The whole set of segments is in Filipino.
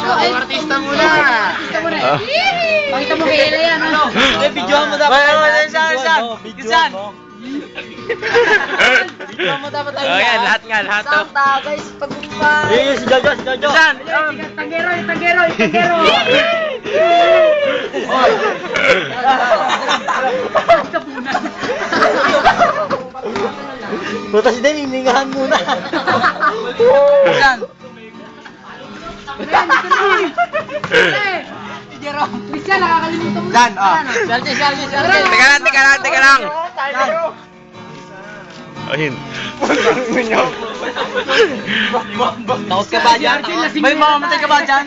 Artista muna. Pakita mo kay Ela yan, ano? Videohan mo dapat. Kisan. Videohan mo dapat tayo. Oh, yan, lahat nga, lahat to. Sakta, guys, pagbumpay. Si Jojo, si Jojo. Kisan. Tagero, tagero, tagero. Butas din, hiningahan muna. Kisan. Christian, nakakalimutan mo. Dan, oh. Teka lang. Ayun. Takot ka ba dyan? May mamamatay ka ba dyan?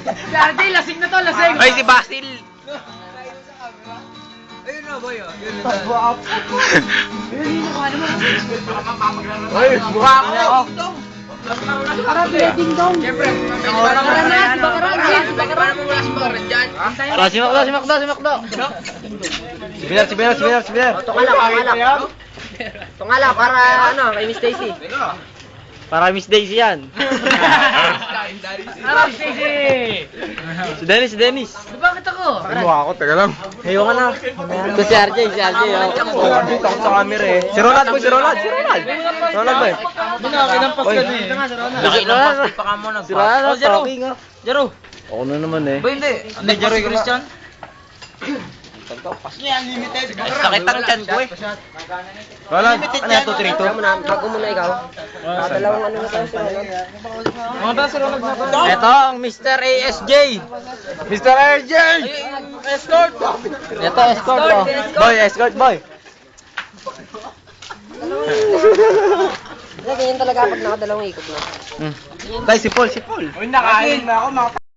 Si RJ, lasing na to, lasing. Ay, si Basil. Ay, mukha ako. Para pwedeng dong. Siyempre. Bakaran na, si Bakaran. Bakaran mo mula si Bakaran dyan. Si Macdo. Si Biner. Tungala, para ano, kay Miss Daisy. Para Miss Daisy yan. Para Miss Daisy. Si Dennis. Bakit ako? Mukha ako, teka lang. Hayo ka na. Ito si RJ. Dito ako sa camera eh. Si Ronald boy. Ronald boy. Kinampas ka na eh. Nakinampas pa ka mo nagpa. Si Ronald, talking ah. Jaro. Ako na naman eh. Ba hindi? Hindi, Jaro yung Christian. Sakit ang chan ko eh. Ronald, ano yan? 2-3-2? Bago mo na ikaw. Dalawang ano na tayo sa Ito ang Mr. ASJ. Mr. RJ! Escort! Ito, escort oh. Escort boy. Ganyan talaga pag nakadalawang ikot na. Tay, si Paul. Uy, nakain na ako, mga